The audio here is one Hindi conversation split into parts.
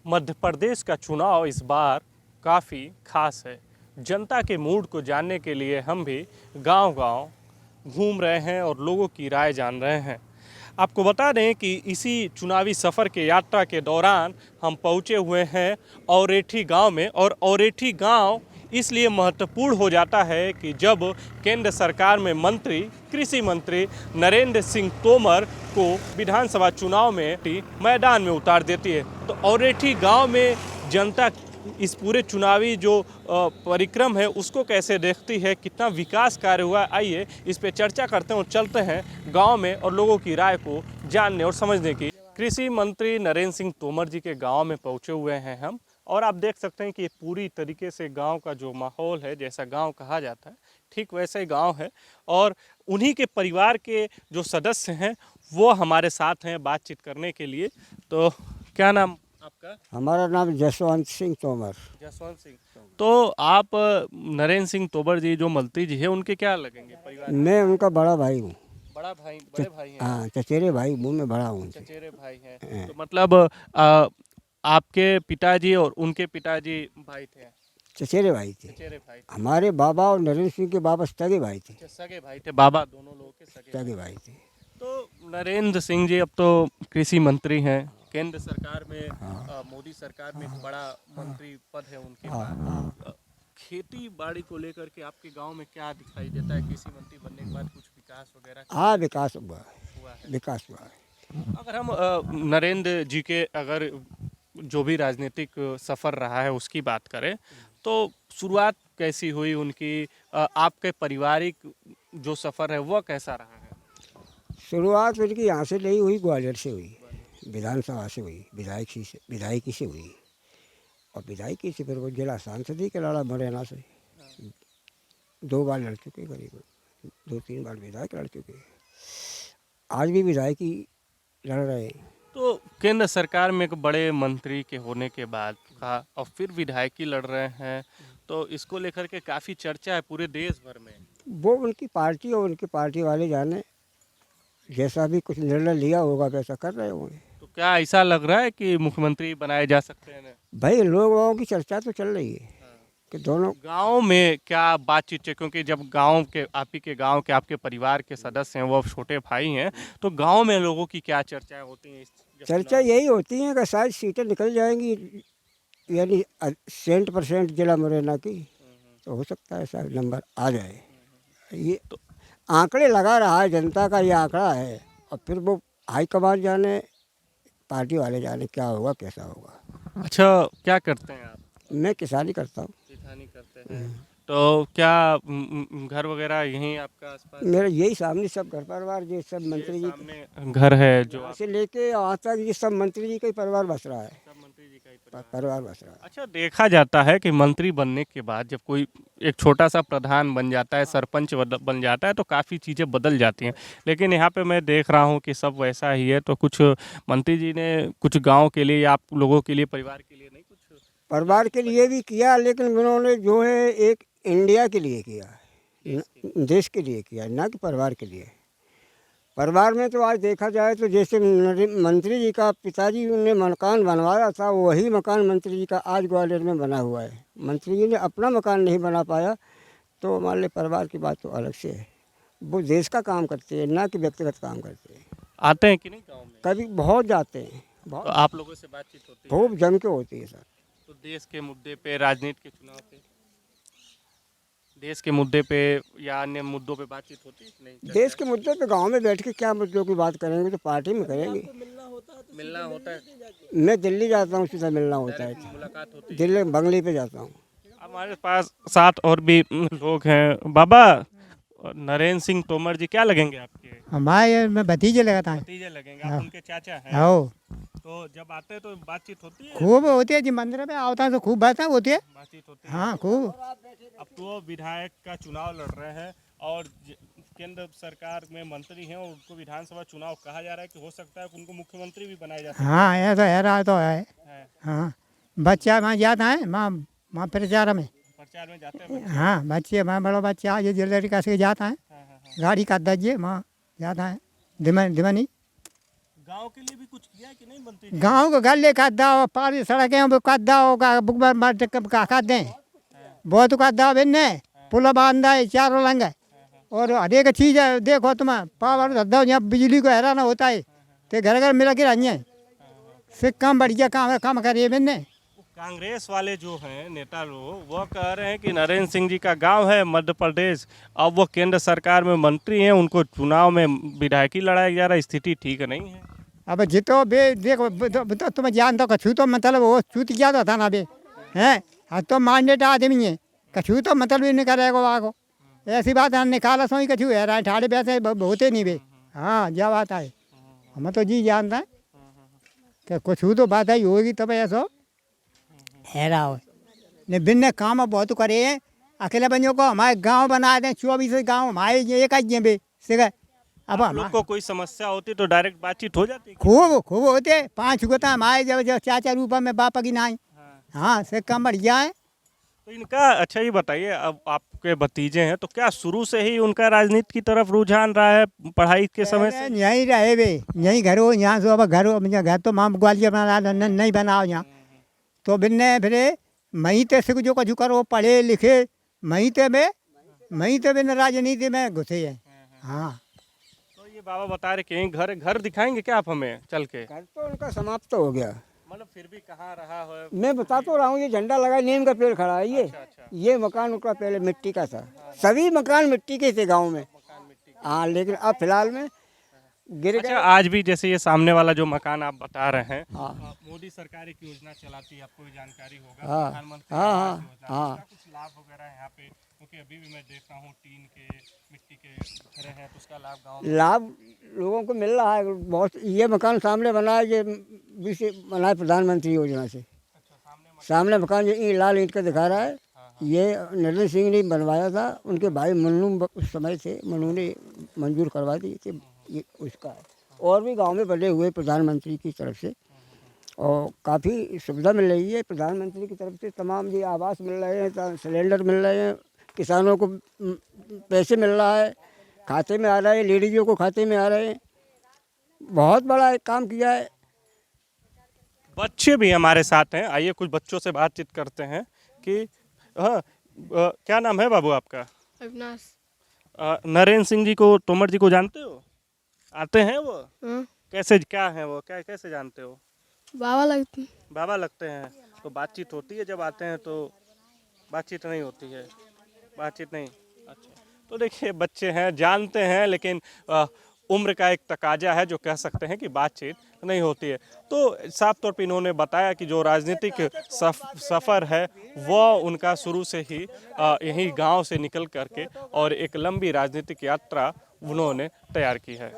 मध्य प्रदेश का चुनाव इस बार काफ़ी खास है। जनता के मूड को जानने के लिए हम भी गांव-गांव घूम रहे हैं और लोगों की राय जान रहे हैं। आपको बता दें कि इसी चुनावी सफ़र के यात्रा के दौरान हम पहुंचे हुए हैं औरेठी गांव में, और औरेठी गांव इसलिए महत्वपूर्ण हो जाता है कि जब केंद्र सरकार में मंत्री, कृषि मंत्री नरेंद्र सिंह तोमर को विधानसभा चुनाव में मैदान में उतार देती है, तो औरेठी गांव में जनता इस पूरे चुनावी जो परिक्रम है उसको कैसे देखती है, कितना विकास कार्य हुआ, आइए इस पे चर्चा करते हैं और चलते हैं गांव में और लोगों की राय को जानने और समझने की। कृषि मंत्री नरेंद्र सिंह तोमर जी के गांव में पहुंचे हुए हैं हम, और आप देख सकते हैं कि ये पूरी तरीके से गांव का जो माहौल है, जैसा गांव कहा जाता है ठीक वैसा ही गांव है, और उन्हीं के परिवार के जो सदस्य हैं वो हमारे साथ हैं बातचीत करने के लिए। तो क्या नाम आपका? हमारा नाम जसवंत सिंह तोमर। जसवंत सिंह। तो आप नरेंद्र सिंह तोमर जी जो मंत्री जी है उनके क्या लगेंगे परिवार? मैं उनका बड़ा भाई हूँ। बड़ा भाई, बड़े भाई हैं? हाँ, चचेरे भाई हूँ, मैं बड़ा हूँ उनसे। चचेरे भाई हैं। हाँ। तो मतलब आपके पिताजी और उनके पिताजी भाई थे? चचेरे भाई थे। चचेरे भाई थे। हमारे बाबा और नरेंद्र सिंह के बाबा सगे भाई थे। अच्छा, सगे भाई थे, बाबा दोनों लोगों के सगे सगे भाई थे। तो नरेंद्र सिंह जी अब तो कृषि मंत्री हैं केंद्र सरकार में। मोदी सरकार में एक बड़ा मंत्री पद है उनके पास। खेती बाड़ी को लेकर के आपके गांव में क्या दिखाई देता है? कृषि मंत्री बनने के बाद कुछ विकास वगैरह हाँ, विकास हुआ हुआ है? विकास हुआ है। अगर हम नरेंद्र जी के अगर जो भी राजनीतिक सफ़र रहा है उसकी बात करें तो शुरुआत कैसी हुई उनकी? आपके पारिवारिक जो सफ़र है वह कैसा रहा है? शुरुआत उनकी यहाँ से नहीं हुई, ग्वालियर से हुई, विधानसभा से हुई, विधायकी से हुई, और विधायकी से फिर वो जिला सांसद ही के लड़ा मुरैना से। 2 बार लड़ चुके, करीब 2-3 बार विधायक लड़ चुके, आज भी विधायकी लड़ रहे हैं। तो केंद्र सरकार में एक बड़े मंत्री के होने के बाद का और फिर विधायकी लड़ रहे हैं, तो इसको लेकर के काफ़ी चर्चा है पूरे देश भर में। वो उनकी पार्टी और उनकी पार्टी वाले जाने, जैसा भी कुछ निर्णय लिया होगा वैसा कर रहे होंगे। तो क्या ऐसा लग रहा है कि मुख्यमंत्री बनाए जा सकते हैं? भाई लोगों की चर्चा तो चल रही है कि दोनों। गांव में क्या बातचीत है? क्योंकि जब गांव के आप ही के गांव के आपके परिवार के सदस्य हैं, वो अब छोटे भाई हैं, तो गांव में लोगों की क्या चर्चाएं होती हैं चर्चा यही होती है कि शायद सीटें निकल जाएंगी, यानी 100% जिला मुरैना की, तो हो सकता है शायद नंबर आ जाए। ये तो आंकड़े लगा रहा है, जनता का ये आंकड़ा है, और फिर वो हाईकमान जाने, पार्टी वाले जाने क्या होगा कैसा होगा। अच्छा, क्या करते हैं आप? मैं किसानी करता हूँ। किसानी करते हैं। तो क्या घर वगैरह यहीं आपका आसपास? मेरा यही सामने सब घर परिवार, ये सब मंत्री जी सामने घर है जो से लेके यहाँ तक, ये सब मंत्री जी का ही परिवार बस रहा है। सब मंत्री जी का ही परिवार बस रहा है। अच्छा, देखा जाता है कि मंत्री बनने के बाद जब कोई एक छोटा सा प्रधान बन जाता है, सरपंच बन जाता है, तो काफ़ी चीज़ें बदल जाती हैं, लेकिन यहाँ पे मैं देख रहा हूँ कि सब वैसा ही है। तो कुछ मंत्री जी ने कुछ गांव के लिए या आप लोगों के लिए, परिवार के लिए नहीं कुछ? परिवार के लिए भी किया, लेकिन उन्होंने जो है एक इंडिया के लिए किया, देश के लिए किया, ना कि परिवार के लिए। परिवार में तो आज देखा जाए तो जैसे मंत्री जी का पिताजी ने मकान बनवाया था, वही मकान मंत्री जी का आज ग्वालियर में बना हुआ है। मंत्री जी ने अपना मकान नहीं बना पाया, तो मान ली परिवार की बात तो अलग से है। वो देश का काम करते हैं, ना कि व्यक्तिगत काम करते हैं। आते हैं कि नहीं गाँव में? कभी बहुत जाते हैं, तो बहुत आप लोगों से बातचीत होती है? खूब जम के होती है सर। तो देश के मुद्दे पे, राजनीति के चुनाव पे, देश के मुद्दे पे या अन्य मुद्दों पे बातचीत होती है कि नहीं? देश के मुद्दे पे गांव में बैठ के क्या मुद्दों की बात करेंगे, तो पार्टी में करेंगे। मिलना होता है? मैं दिल्ली जाता हूँ, सीधा मिलना होता है। मुलाकात होती है? दिल्ली बंगले पे जाता हूँ। हमारे पास साथ और भी लोग हैं। बाबा, नरेंद्र सिंह तोमर जी क्या लगेंगे आपके? हमारे मैं भतीजे लगाता है। भतीजे लगेंगे, आप उनके चाचा हैं। आओ, तो जब आते हैं तो बातचीत होती है? खूब होती है जी, मंदिर में आता है तो खूब बात होती है। बातचीत होती है। हाँ, खूब। अब तो विधायक का चुनाव लड़ रहे हैं और केंद्र सरकार में मंत्री हैं और उनको विधानसभा चुनाव कहा जा रहा है कि हो सकता है कि उनको मुख्यमंत्री भी बनाया जा सकता हाँ, ऐसा है रहा तो है। है। हाँ, बच्चा वहाँ जाता है, वहाँ प्रचार में। प्रचार में जाते हैं? हाँ, बच्चे वहाँ बड़ा बच्चा ये ज्वेलरी का से जाता है, हाँ। गाड़ी का दर्जे वहाँ जाता है, दिमनी। गांव के लिए भी कुछ किया है कि नहीं मंत्री जी? गांव को गले कर दो, पारी सड़कें वो कर दो, कर दें बहुत कर दो बिन्ने पुल बांधा है चारों लंग और हर एक चीज़ है। देखो तुम पावर धर दो, यहाँ बिजली को हैरान होता है तो घर घर मिला के रहिए से कम बढ़िया काम करिए बिन्ने। कांग्रेस वाले जो हैं नेता लोग वो कह रहे हैं कि नरेंद्र सिंह जी का गांव है मध्य प्रदेश, अब वो केंद्र सरकार में मंत्री हैं, उनको चुनाव में विधायकी लड़ाया जा रहा है, स्थिति ठीक नहीं है। अब जितो बे देखो तो तुम जानते हो कछू तो मतलब वो छूत क्या था ना बे हैं हाँ तो मांडेट आदमी है कछू तो मतलब ही नहीं करेगा वाको ऐसी बात है निकाला सो ही कछू है रहा ठाड़े पैसे होते नहीं बे। हाँ क्या बात है हम तो जी जानता है कि कुछ तो बात ही होगी तब ऐसा है रहा हो ने बिन्ने काम बहुत करे हैं अकेले बनियों को हमारे गांव बना दें 24 गांव हमारे एक आइए बे सिगा अब आप लोग को कोई समस्या होती तो डायरेक्ट बातचीत हो जाती? खूब होते 5 गोता हमारे जब चाचा रूपा में बापा की नाई। हाँ से कम बढ़िया है। तो इनका अच्छा ये बताइए, अब आपके भतीजे हैं तो क्या शुरू से ही उनका राजनीति की तरफ रुझान रहा है पढ़ाई के समय से? यहीं रहे वे यहीं घर हो यहाँ से अब घर हो घर तो माम ग्वालियर बना नहीं बनाओ यहाँ तो बिन्ने फिरे मई ते से जो कछु करो पढ़े लिखे मई ते बिन राजनीति में घुसे हैं। हाँ तो ये बाबा बता रहे कहीं घर दिखाएंगे क्या आप हमें चल के? घर तो उनका समाप्त हो गया, मतलब फिर भी कहाँ रहा हो? मैं बता तो रहा हूँ ये झंडा लगा नीम का पेड़ खड़ा है ये मकान उनका पहले मिट्टी का था, सभी मकान मिट्टी के थे गांव में। हाँ लेकिन अब फिलहाल में गिर अच्छा, गए। आज भी जैसे ये सामने वाला जो मकान आप बता रहे हैं, हाँ मोदी सरकार एक योजना चलाती है, आपको भी जानकारी होगा, हाँ, प्रधानमंत्री हाँ, आवास हाँ, योजना, हाँ। उसका कुछ लाभ वगैरह है यहाँ पे? क्योंकि अभी भी मैं देख रहा हूँ टीन के मिट्टी के घर हैं, तो उसका लाभ गाँव में लाभ लोगों को मिल रहा है बहुत। ये मकान सामने बना है, ये बना है प्रधानमंत्री योजना से। सामने मकान ये लाल ईंट का दिखा रहा है, ये नरेंद्र सिंह ने बनवाया था, उनके भाई मन्नू उस समय से मन्नू ने मंजूर करवा दी कि ये उसका है। और भी गांव में बने हुए प्रधानमंत्री की तरफ से और काफ़ी सुविधा मिल रही है प्रधानमंत्री की तरफ से। तमाम ये आवास मिल रहे हैं, सिलेंडर मिल रहे हैं, किसानों को पैसे मिल रहा है, खाते में आ रहा है, लेडीजों को खाते में आ रहे हैं। बहुत बड़ा एक काम किया है। बच्चे भी हमारे साथ हैं, आइए कुछ बच्चों से बातचीत करते हैं कि हाँ, क्या नाम है बाबू आपका? अविनाश। नरेंद्र सिंह जी को, तोमर जी को जानते हो? आते हैं वो? हाँ, कैसे क्या है वो, क्या कैसे जानते हो? बाबा लगती। बाबा लगते हैं। तो बातचीत होती है जब आते हैं तो? बातचीत नहीं होती है, बातचीत नहीं। अच्छा, तो देखिए बच्चे हैं, जानते हैं, लेकिन उम्र का एक तकाजा है जो कह सकते हैं कि बातचीत नहीं होती है। तो साफ तौर पर इन्होंने बताया कि जो राजनीतिक सफ़र है वह उनका शुरू से ही यही गांव से निकल करके और एक लंबी राजनीतिक यात्रा उन्होंने तैयार की है।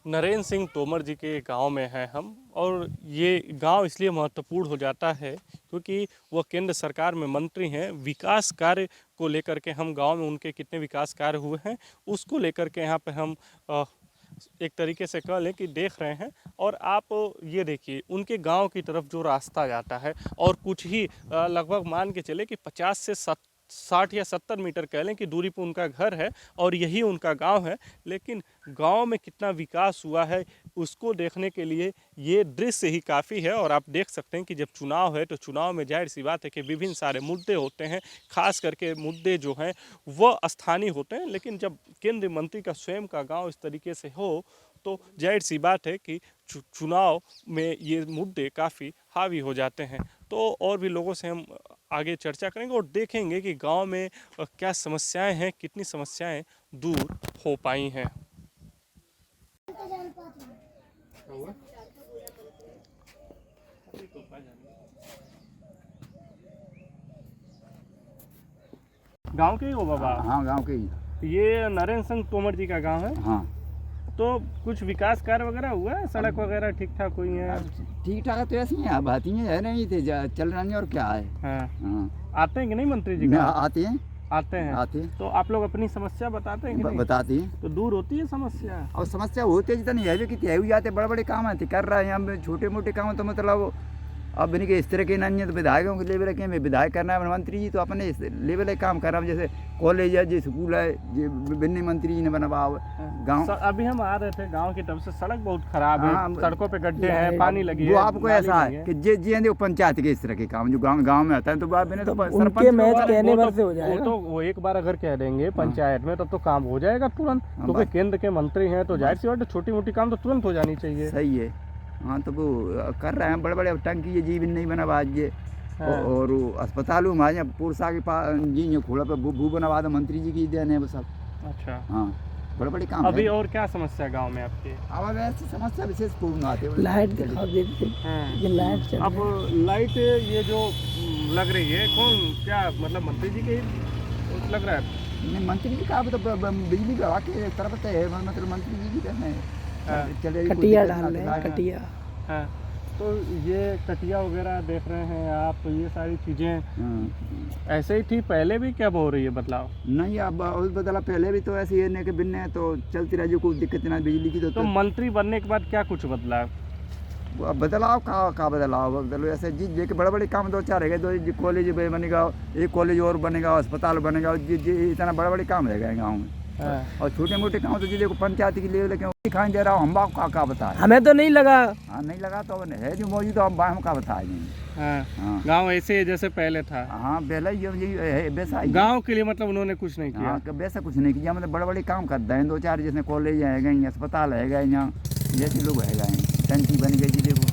नरेंद्र सिंह तोमर जी के गांव में हैं हम, और ये गांव इसलिए महत्वपूर्ण हो जाता है क्योंकि वह केंद्र सरकार में मंत्री हैं। विकास कार्य को लेकर के हम गांव में उनके कितने विकास कार्य हुए हैं उसको लेकर के यहाँ पे हम एक तरीके से कह लें कि देख रहे हैं। और आप ये देखिए उनके गांव की तरफ जो रास्ता जाता है और कुछ ही लगभग मान के चले कि 50 से 60 या 70 मीटर कह लें कि दूरी पर उनका घर है और यही उनका गांव है। लेकिन गांव में कितना विकास हुआ है उसको देखने के लिए ये दृश्य ही काफ़ी है। और आप देख सकते हैं कि जब चुनाव है तो चुनाव में जाहिर सी बात है कि विभिन्न सारे मुद्दे होते हैं, खास करके मुद्दे जो हैं वह स्थानीय होते हैं। लेकिन जब केंद्रीय मंत्री का स्वयं का गाँव इस तरीके से हो तो जाहिर सी बात है कि चुनाव में ये मुद्दे काफ़ी हावी हो जाते हैं। तो और भी लोगों से हम आगे चर्चा करेंगे और देखेंगे कि गांव में क्या समस्याएं हैं, कितनी समस्याएं दूर हो पाई हैं। गांव के ही हो बाबा? हाँ गांव के ही। ये नरेंद्र सिंह तोमर जी का गांव है। हाँ तो कुछ विकास कार्य वगैरह हुआ है, सड़क वगैरह ठीक ठाक हुई है? ठीक ठाक है तो ऐसी है, अब आती है नहीं थे चल रही और क्या है। हाँ। हाँ आते हैं कि नहीं मंत्री जी? आते हैं आते हैं। आते हैं तो आप लोग अपनी समस्या बताते हैं कि नहीं? बताती हैं। तो दूर होती है समस्या? और समस्या होती है जितनी है भी कि हुई जाते बड़े बड़े काम आते कर रहे हैं हम, छोटे मोटे काम तो मतलब अब इनके इस तरह के नहीं है तो विधायकों के लेवल के में विधायक करना है, मंत्री जी तो अपने इस लेवल के काम कर रहा है, जैसे कॉलेज है, जो स्कूल है, जो विभिन्न मंत्री जी ने बनवा गाँव। अभी हम आ रहे थे गांव की तरफ से, सड़क बहुत खराब है, हाँ, सड़कों पे गड्ढे हैं, पानी लगी है। वो आपको नाली ऐसा नहीं है कि जे पंचायत के इस तरह के काम जो गांव में आता है तो आप तो उनके मैच कहने भर से हो वो जाएगा। तो वो एक बार अगर कह देंगे पंचायत में तब तो काम हो जाएगा तुरंत, क्योंकि केंद्र के मंत्री हैं तो जाहिर सी बात है छोटी मोटी काम तो तुरंत हो जानी चाहिए। सही है। हाँ तो वो कर रहे हैं, बड़े बड़े टंकी ये जीवन नहीं बना आज ये। और वो अस्पतालों में आज पुरसा के पास जी खोला पे भू बनवा दो, मंत्री जी की देने वो सब। अच्छा, हाँ बड़े बड़े काम अभी है। और क्या समस्या गांव में आपकी? अब ऐसी समस्या विशेष पूर्ण आते हैं। लाइट दिखा देते, ये लाइट चल अब लाइट ये जो लग रही है कौन क्या मतलब मंत्री जी के ही लग रहा है? नहीं मंत्री जी का तो बिजली विभाग के तरफ से है, मतलब मंत्री जी की कहना है चले कटिया डाल रहे हैं, कटिया। हाँ, तो ये कटिया वगैरह देख रहे हैं आप, ये सारी चीज़ें ऐसे ही थी पहले भी, क्या हो रही है बदलाव? नहीं अब और बदला, पहले भी तो ऐसे ही के बिन्ने तो चलती रही, कोई दिक्कत ना बिजली की तो मंत्री बनने के बाद क्या कुछ बदला? अब बदलाव का बदलाव बदलो ऐसे जी जे के बड़े बड़े काम दो चार रहेगा, दो कॉलेज बनेगा, एक कॉलेज और बनेगा, अस्पताल बनेगा, जी इतना बड़े बड़े काम रहेगा गाँव में। और छोटे मोटे काम तो जी देखो पंचायत की लेवल के दिखाई दे रहा हूँ, हम आपको का बताए, हमें तो नहीं लगा। हाँ नहीं लगा तो है जो मौजूद हम का बताएंगे। हाँ, गांव ऐसे ही जैसे पहले था। हाँ पहले ये वैसा ही गांव के लिए मतलब उन्होंने कुछ नहीं किया। हाँ वैसा कुछ नहीं किया, मतलब बड़े बड़े काम करते हैं दो चार, जैसे कॉलेज है, अस्पताल है यहाँ, जैसे लोग है, टंकी बन गई जी देखो